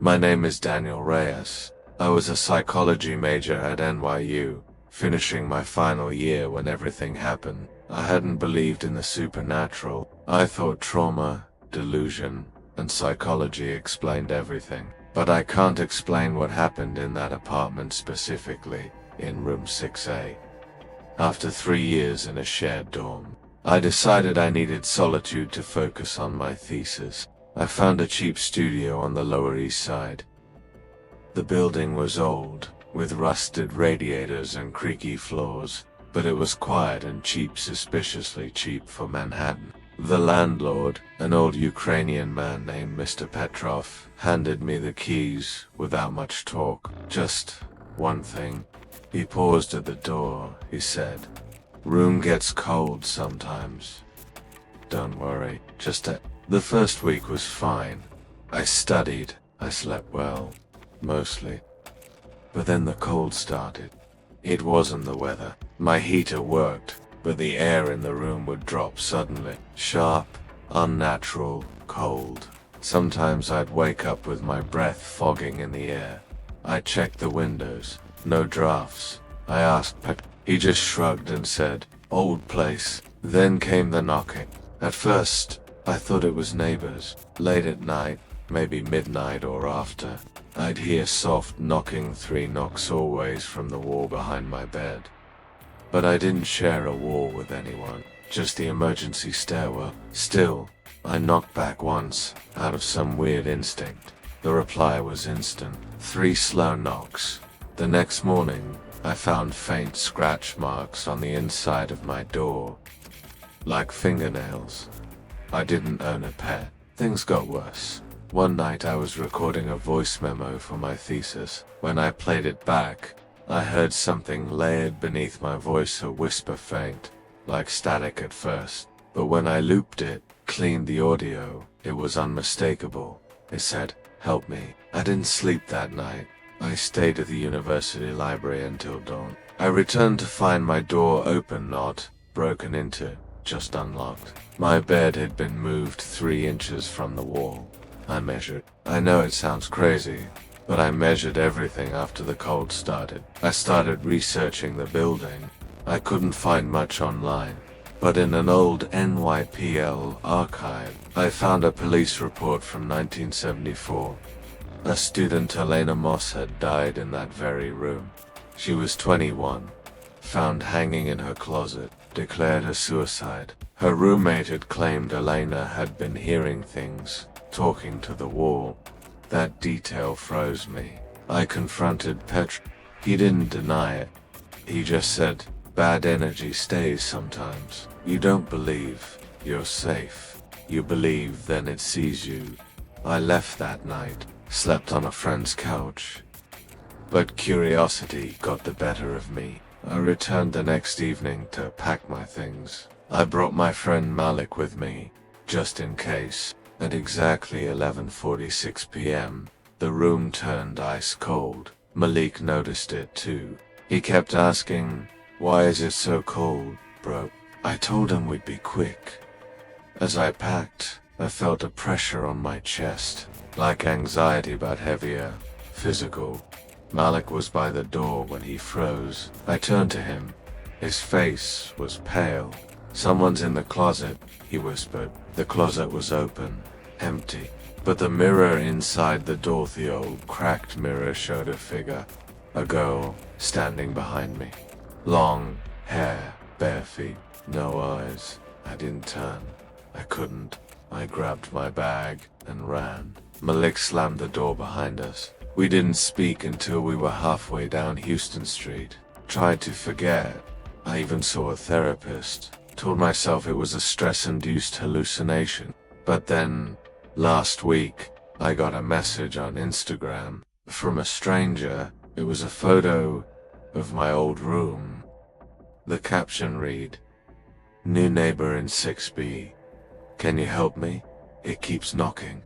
My name is Daniel Reyes. I was a psychology major at NYU, finishing my final year when everything happened. I hadn't believed in the supernatural. I thought trauma, delusion, and psychology explained everything. But I can't explain what happened in that apartment specifically, in room 6A. After 3 years in a shared dorm, I decided I needed solitude to focus on my thesis. I found a cheap studio on the Lower East Side. The building was old, with rusted radiators and creaky floors, but it was quiet and cheap, suspiciously cheap for Manhattan. The landlord, an old Ukrainian man named Mr. Petrov, handed me the keys without much talk. Just one thing. He paused at the door. He said, "Room gets cold sometimes. Don't worry, The first week was fine. I studied, I slept well, mostly. But then the cold started. It wasn't the weather. My heater worked, but the air in the room would drop suddenly. Sharp, unnatural, cold. Sometimes I'd wake up with my breath fogging in the air. I checked the windows. No drafts. I asked Pet. He just shrugged and said, "Old place." Then came the knocking. At first, I thought it was neighbors. Late at night, maybe midnight or after, I'd hear soft knocking, 3 knocks always from the wall behind my bed. But I didn't share a wall with anyone, just the emergency stairwell. Still, I knocked back once, out of some weird instinct. The reply was instant. 3 slow knocks. The next morning, I found faint scratch marks on the inside of my door, like fingernails. I didn't own a pet. Things got worse. One night I was recording a voice memo for my thesis. When I played it back, I heard something layered beneath my voice, a whisper faint, like static at first. But when I looped it, cleaned the audio, it was unmistakable. It said, "Help me." I didn't sleep that night. I stayed at the university library until dawn. I returned to find my door open, not broken into, just unlocked. My bed had been moved 3 inches from the wall. I measured. I know it sounds crazy, but I measured everything after the cold started. I started researching the building. I couldn't find much online, but in an old NYPL archive, I found a police report from 1974. A student, Elena Moss, had died in that very room. She was 21, found hanging in her closet, declared a suicide. Her roommate had claimed Elena had been hearing things, talking to the wall. That detail froze me. I confronted Petr. He didn't deny it. He just said, "Bad energy stays sometimes. You don't believe, you're safe. You believe, then it sees you." I left that night, slept on a friend's couch. But curiosity got the better of me. I returned the next evening to pack my things. I brought my friend Malik with me, just in case. At exactly 11:46 p.m., the room turned ice cold. Malik noticed it too. He kept asking, "Why is it so cold, bro?" I told him we'd be quick. As I packed, I felt a pressure on my chest, like anxiety but heavier, physical. Malik was by the door when he froze. I turned to him. His face was pale. "Someone's in the closet," he whispered. The closet was open, empty, but the mirror inside the door, the old cracked mirror, showed a figure. A girl, standing behind me. Long hair, bare feet, no eyes. I didn't turn. I couldn't. I grabbed my bag and ran. Malik slammed the door behind us. We didn't speak until we were halfway down Houston Street. Tried to forget. I even saw a therapist. Told myself it was a stress-induced hallucination. But then, last week, I got a message on Instagram from a stranger. It was a photo of my old room. The caption read, "New neighbor in 6B. Can you help me? It keeps knocking."